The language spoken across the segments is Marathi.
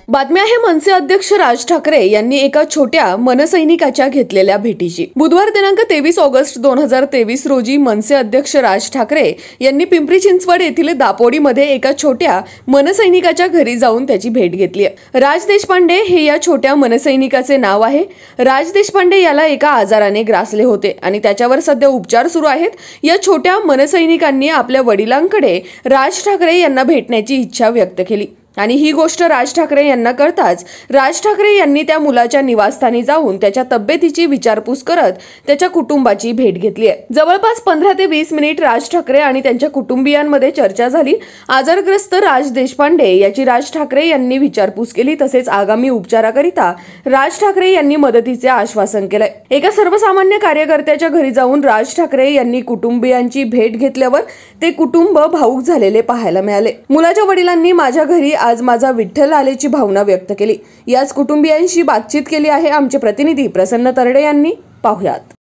बातमी आहे मनसे अध्यक्ष राज ठाकरे यांनी एका छोट्या मनसैनिकाच्या घेतलेल्या भेटीची। बुधवार दिनांक 23 ऑगस्ट 2023 रोजी मनसे अध्यक्ष राज ठाकरे यांनी पिंपरी चिंचवड येथील दापोडीमध्ये एका छोट्या मनसैनिकाच्या घरी जाऊन त्याची भेट घेतली आहे। राज देशपांडे हे या छोट्या मनसैनिकाचे नाव आहे। राज देशपांडे याला एका आजाराने ग्रासले होते आणि त्याच्यावर सध्या उपचार सुरू आहेत। या छोट्या मनसैनिकांनी आपल्या वडिलांकडे राज ठाकरे यांना भेटण्याची इच्छा व्यक्त केली आणि ही गोष्ट राज ठाकरे यांना कळताच राज ठाकरे यांनी त्या मुलाच्या निवासस्थानी जाऊन त्याच्या तब्येतीची विचारपूस करत त्याच्या कुटुंबाची भेट घेतली आहे। जवळपास 15 ते 20 मिनिट राज ठाकरे आणि त्यांच्या कुटुंबियांमध्ये चर्चा झाली। आजारग्रस्त राज देशपांडे याची राज ठाकरे यांनी विचारपूस केली, तसेच आगामी उपचाराकरिता राज ठाकरे यांनी मदतीचे आश्वासन केले। एका सर्वसामान्य कार्यकर्त्याच्या घरी जाऊन राज ठाकरे यांनी कुटुंबियांची भेट घेतल्यावर ते कुटुंब भावुक झालेले पाहायला मिळाले। मुलाच्या वडिलांनी माझ्या घरी आज माझा विठ्ठल आल्याची भावना व्यक्त केली। याच कुटुंबियांशी बातचीत केली आहे आमचे प्रतिनिधी प्रसन्न तरडे यांनी। पाहुयात।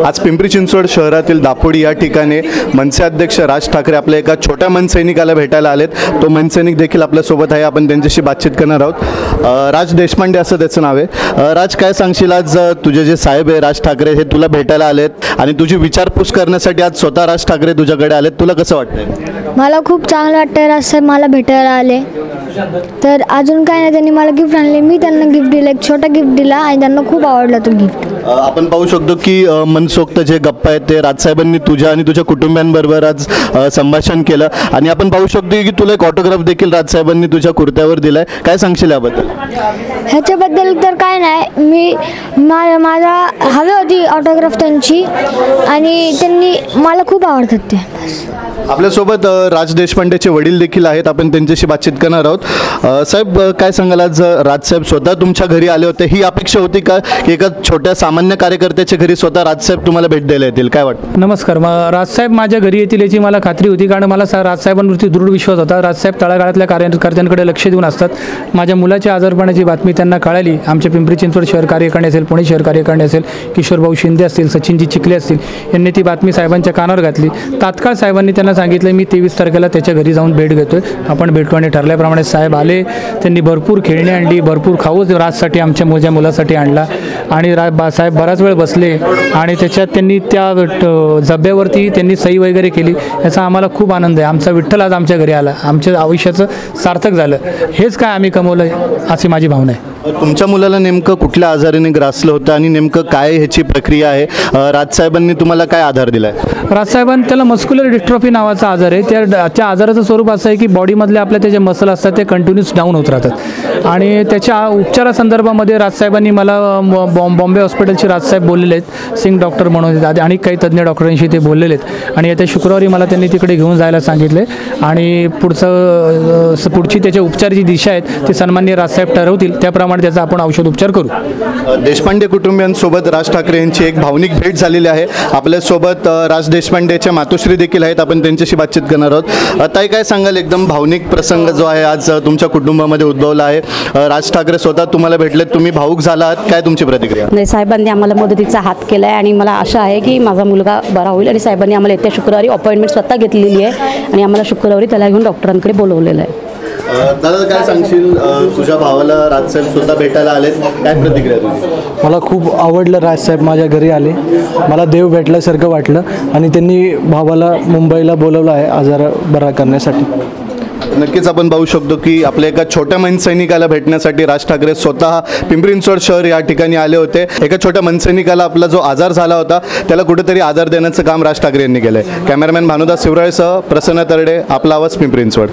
आज पिंपरी चिंचवड शहरातील दापोडी या ठिकाणी मनसे अध्यक्ष राज ठाकरे आपल्या एका छोट्या मनसैनिकाला भेटायला आलेत। तो मनसैनिक देखील आपल्या सोबत आहे, आपण त्यांच्याशी बातचीत करणार आहोत। राज देशपांडे असं त्याचं नाव आहे। राज, काय सांगशील, आज तुझे जे साहेब आहे राज ठाकरे हे तुला भेटायला आलेत आणि तुझी विचारपूस करण्यासाठी आज स्वतः राज ठाकरे तुझ्याकडे आलेत, तुला कसं वाटतंय? मला खूप चांगलं वाटतंय, राज साहेब मला भेटायला आले। तर अजून काय नाही, त्यांनी मला गिफ्ट आणले, मी त्यांना गिफ्ट दिलं, एक छोटा गिफ्ट दिला आणि त्यांना खूप आवडला तो गिफ्ट। आपण पाहू शकतो की मनसोक्त जे गप्पा आहेत ते राजसाहेबांनी तुझ्या आणि तुझ्या कुटुंबियांबरोबर आज संभाषण केलं आणि आपण पाहू शकतो की तुला एक ऑटोग्राफ देखील राजसाहेबांनी तुझ्या कुर्त्यावर दिलाय, काय सांगशील याबद्दल? ह्याच्याबद्दल तर काय नाही, मी माझा हवी होती ऑटोग्राफ त्यांची आणि त्यांनी मला खूप आवडतात ते। आपल्यासोबत राज देशपांडेचे वडील देखील आहेत, आपण त्यांच्याशी बातचीत करणार आहोत। साहेब, काय सांगाल, आज राजसाहेब स्वतः तुमच्या घरी आले होते, ही अपेक्षा होती का की एका छोट्या सामान्य कार्यकर्त्याच्या घरी स्वतः राजसाहेब तुम्हाला भेट द्यायला येतील, काय वाटतं? नमस्कार, राजसाहेब माझ्या घरी येतील याची मला खात्री होती, कारण मला राजसाहेबांवरती दृढ विश्वास होता। राजसाहेब तळागाळातल्या कार्यकर्त्यांकडे लक्ष देऊन असतात। माझ्या मुलाच्या आजारपणाची बातमी त्यांना कळाली, आमच्या पिंपरी चिंचवड शहर कार्यकारिणी असेल, पुणे शहर कार्यकारिणी असेल, किशोरभाऊ शिंदे असतील, सचिनजी चिखले असतील, यांनी ती बातमी साहेबांच्या कानावर घातली। तात्काळ साहेबांनी त्यांना सांगितलं मी 23 तारखेला त्याच्या घरी जाऊन भेट घेतोय, आपण भेटू। आणि ठरल्याप्रमाणे साहेब आले, त्यांनी भरपूर खेळणी आणली, भरपूर खाऊच राजसाठी आमच्या माझ्या मुलासाठी आणला आणि साहेब बराच वेळ बसले आणि त्याच्यात त्यांनी त्या जब्यावरती त्यांनी सही वगैरे केली, याचा आम्हाला खूप आनंद आहे। आमचा विठ्ठल आज आमच्या घरी आला, आमच्या आयुष्याचं सार्थक झालं, हेच काय आम्ही कमवलं अशी माझी भावना आहे। तुमच्या मुलाला नेमकं कुठल्या आजाराने ग्रासलं होतं आणि नेमकं काय ह्याची प्रक्रिया आहे? राजसाहेबांनी तुम्हाला काय आधार दिला आहे? राजसाहेबांनी त्याला मस्क्युलर डिस्ट्रॉफी नावाचा आजार आहे। त्या आजाराचं स्वरूप असं आहे की बॉडीमधले आपल्या त्याचे मसल असतात ते कंटिन्यूस डाऊन होत राहतात आणि त्याच्या उपचारासंदर्भामध्ये राजसाहेबांनी मला बॉम्बे हॉस्पिटलचे राजसाहेब बोललेले आहेत, सिंग डॉक्टर म्हणून, आणि काही तज्ज्ञ डॉक्टरांशी ते बोललेले आहेत आणि येत्या शुक्रवारी मला त्यांनी तिकडे घेऊन जायला सांगितले आणि पुढची त्याच्या उपचाराची दिशा आहेत ती सन्माननीय राजसाहेब ठरवतील, त्याप्रमाणे त्याचा आपण औषध उपचार करू। देशपांडे कुटुंबियांसोबत राज ठाकरे यांची एक भावनिक भेट झालेली आहे। आपल्यासोबत राज देशपांडेच्या मातोश्री देखील आहेत, आपण त्यांच्याशी बातचीत करणार आहोत। ताई, काय सांगाल, एकदम भावनिक प्रसंग जो आहे आज तुमच्या कुटुंबामध्ये उद्भवला आहे, राज ठाकरे स्वतः तुम्हाला भेटलेत, तुम्ही भावुक झाला आहात, काय तुमची प्रतिक्रिया? नाही, साहेबांनी आम्हाला मदतीचा हात केला आहे आणि मला आशा आहे की माझा मुलगा बरा होईल आणि साहेबांनी आम्हाला येत्या शुक्रवारी अपॉइंटमेंट स्वतः घेतलेली आहे आणि आम्हाला शुक्रवारी त्याला घेऊन डॉक्टरांकडे बोलवलेलं आहे। दादा, काय सांगशील, तुझ्या भावाला राजसाहेब स्वतः भेटायला आलेत, काय प्रतिक्रिया तुझी? मला खूप आवडलं, राजसाहेब माझ्या घरी आले, मला देव भेटल्यासारखं वाटलं आणि त्यांनी भावाला मुंबईला बोलवलं आहे आजार बरा करण्यासाठी। नक्कीच आपण पाहू शकतो की आपल्या एका छोट्या मनसैनिकाला भेटण्यासाठी राज ठाकरे स्वतः पिंपरी चिंचवड शहर या ठिकाणी आले होते। एका छोट्या मनसैनिकाला आपला जो आजार झाला होता त्याला कुठेतरी आधार देण्याचं काम राज ठाकरे यांनी केलंय। कॅमेरामॅन भानुदास शिवराळेसह प्रसन्न तरडे, आपला आवाज, पिंपरी चिंचवड।